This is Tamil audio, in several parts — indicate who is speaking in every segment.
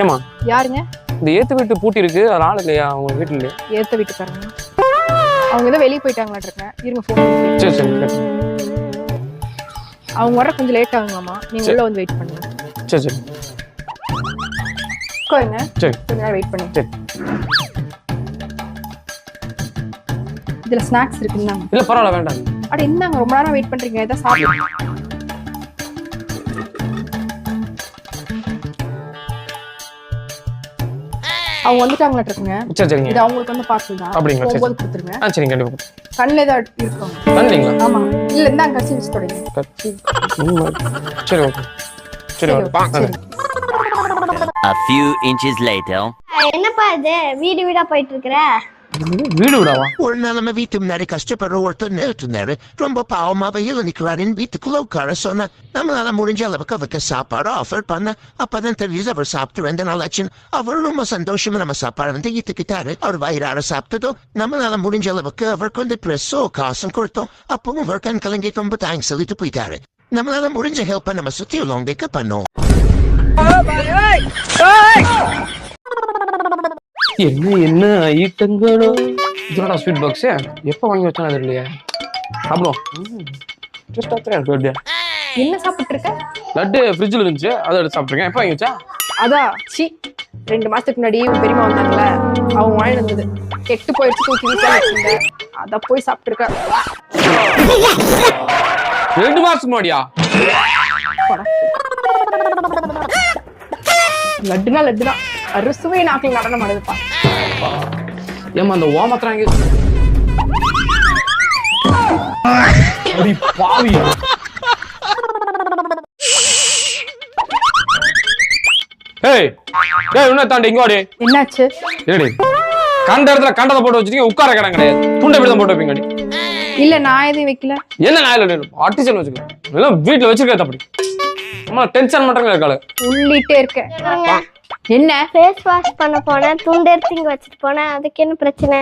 Speaker 1: ஏமா
Speaker 2: யாருங்க?
Speaker 1: இந்த ஏத்து வீட்டு பூட்டி இருக்கு, அது ஆள் இல்லையா அவங்க வீட்டுல இல்லையா?
Speaker 2: ஏத்த வீட்டுக்காரங்க அவங்க ஏதோ வெளியே போயிட்டாங்களாட்டு இருக்கேன். இருங்க போன்.
Speaker 1: சரி சரி
Speaker 2: அவங்க வர கொஞ்சம் லேட் ஆகுங்கம்மா, நீங்க உள்ள வந்து வெயிட் பண்ணுங்க.
Speaker 1: சரி சரி
Speaker 2: உட்காருங்க.
Speaker 1: சரி
Speaker 2: கொஞ்ச நேரம் வெயிட் பண்ணுங்க.
Speaker 1: சரி.
Speaker 2: இதுல ஸ்நாக்ஸ் இருக்குங்க.
Speaker 1: இல்ல பரவாயில்ல வேண்டாம்.
Speaker 2: அட என்னங்க ரொம்ப நேரம் வெயிட் பண்றீங்க, ஏதா சாப்பிடுங்க. அவங்க வந்துட்டாங்களாட்டு இருக்குங்க.
Speaker 1: சரி சரிங்க.
Speaker 2: இது அவங்களுக்கு வந்து பார்சல் தான்.
Speaker 1: அப்படிங்களா? சரி
Speaker 2: போகும்போது கொடுத்துருங்க.
Speaker 1: சரிங்க கண்டிப்பா.
Speaker 2: கண்ணில் ஏதாவது இருக்கும்.
Speaker 1: கண்ணுங்களா?
Speaker 2: ஆமா. இல்ல இந்தாங்க கட்சி வச்சு தொடங்க.
Speaker 1: கட்சி சரி ஓகே சரி okay.
Speaker 3: A few inches later.
Speaker 4: என்னப்பா இது வீடு வீடா போயிட்டு இருக்கற?
Speaker 1: வீடு விடாவா?
Speaker 5: ஒரு நாள் நம்ம வீட்டு முன்னாடி கஷ்டப்படுற ஒருத்தர் நிறுத்தினாரு. ரொம்ப பாவமா வெயில நிக்கிறாருன்னு வீட்டுக்குள்ள உட்கார சொன்ன. நம்மளால முடிஞ்ச அளவுக்கு அவருக்கு சாப்பாடு ஆஃபர் பண்ண. அப்பதான் தெரியுது அவர் சாப்பிட்டு 2 நாள் ஆச்சு. அவர் ரொம்ப சந்தோஷமா நம்ம சாப்பாடு வந்து ஈத்துக்கிட்டாரு. அவர் வயிறார சாப்பிட்டதும் நம்மளால முடிஞ்ச அளவுக்கு அவருக்கு வந்து ட்ரெஸ்ஸோ காசும் கொடுத்தோம். அப்பவும் அவர் கண் கலங்கி ரொம்ப தேங்க்ஸ் சொல்லிட்டு போயிட்டாரு. நம்மளால முடிஞ்ச ஹெல்ப் நம்ம சுத்தி உள்ளவங்களுக்கு பண்ணோம்.
Speaker 1: என்ன என்ன ஐட்டங்களோ இதோட ஸ்வீட் பாக்ஸ் எப்போ வாங்கி வச்சாலும் அது இல்லையா? சாப்பிடுவோம். ஜஸ்ட் ஆத்திரம்
Speaker 2: என்ன சாப்பிட்டு இருக்க?
Speaker 1: லட்டு ஃப்ரிட்ஜில் இருந்துச்சு, அதை எடுத்து சாப்பிட்ருக்கேன். எப்போ வாங்கி வச்சா?
Speaker 2: அதான் சி 2 மாசத்துக்கு முன்னாடி உன் பெரியமா வந்தாங்கல்ல, அவங்க வாங்கி வந்தது கெட்டு போயிடுச்சு, தூக்கி வீட்டில் வச்சுருந்தேன். அதை போய் சாப்பிட்டு இருக்க.
Speaker 1: 2 மாசத்துக்கு முன்னாடியா?
Speaker 2: லட்டுனா லட்டுதான், அறுசுவை நாக்கில் நடனம் ஆடுதுப்பா.
Speaker 1: ஏமா அந்த ஓமத்துறாங்க பாவி. ஏய் ஏய் உன்ன தாண்டி இங்க வாடி.
Speaker 2: என்னாச்சு?
Speaker 1: ஏடி கண்ட இடத்துல கண்டதை போட்டு வச்சிருக்கீங்க, உட்கார இடம் கிடையாது. துண்டை இப்படி தான் போட்டு வைப்பீங்க.
Speaker 2: இல்ல நான் எதையும் வைக்கல.
Speaker 1: என்ன நான் ஆர்டிசல் வச்சுக்கலாம், எல்லாம் வீட்டுல வச்சிருக்கேன். அப்படி அம்மா டென்ஷன் பண்றாங்க இருக்காளு.
Speaker 2: உள்ளிட்டே இருக்கேன். என்ன?
Speaker 4: ஃபேஸ் வாஷ் பண்ண போனேன், துண்டு எடுத்து இங்க வச்சுட்டு போனேன். அதுக்கு என்ன பிரச்சனை?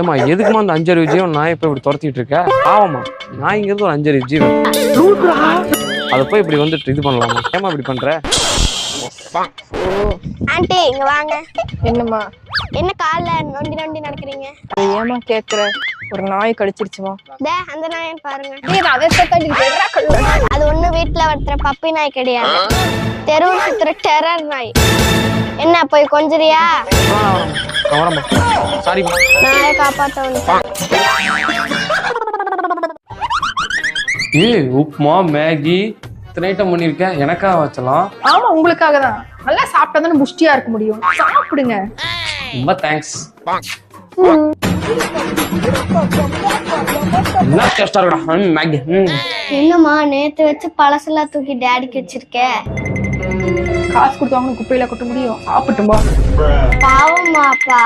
Speaker 1: ஏமா எதுக்குமா அந்த 5 அறிவு ஜீவன் நான் இப்ப இப்படி துரத்திட்டு இருக்க? ஆமாமா நான் இங்க இருந்து ஒரு 5 அறிவு ஜீவன், அதை போய் இப்படி வந்துட்டு இது பண்ணலாமா? ஏமா இப்படி பண்ற?
Speaker 4: ஆண்டி இங்க வாங்க.
Speaker 2: என்னம்மா?
Speaker 4: என்ன கால்ல நொண்டி நொண்டி நடக்கிறீங்க?
Speaker 2: ஏமா கேக்குற? ஒரு நாய் கடிச்சிருச்சுமா.
Speaker 4: அந்த நாயன் பாருங்க. அது ஒண்ணு வீட்டுல வளர்த்துற பப்பி நாய் கிடையாது, தெருவு சுத்துற டெரர் நாய். என்ன போய் கொஞ்சிரியா? நாயை காப்பாத்த.
Speaker 1: உப்மா மேகி இத்தனை ஐட்டம் பண்ணிருக்கேன், எனக்கா வச்சலாம்?
Speaker 2: ஆமா உங்களுக்காக தான். நல்லா சாப்பிட்டா தானே புஷ்டியா இருக்க முடியும். சாப்பிடுங்க.
Speaker 1: ரொம்ப தேங்க்ஸ்.
Speaker 4: என்னம்மா நேத்து வச்சு பழசெல்லாம் தூக்கி டேடிக்கு வச்சிருக்க?
Speaker 2: காசு கொடுத்தவங்க குப்பையில கொட்ட முடியும். சாப்பிட்டும்பா.
Speaker 4: பாவம்மா அப்பா.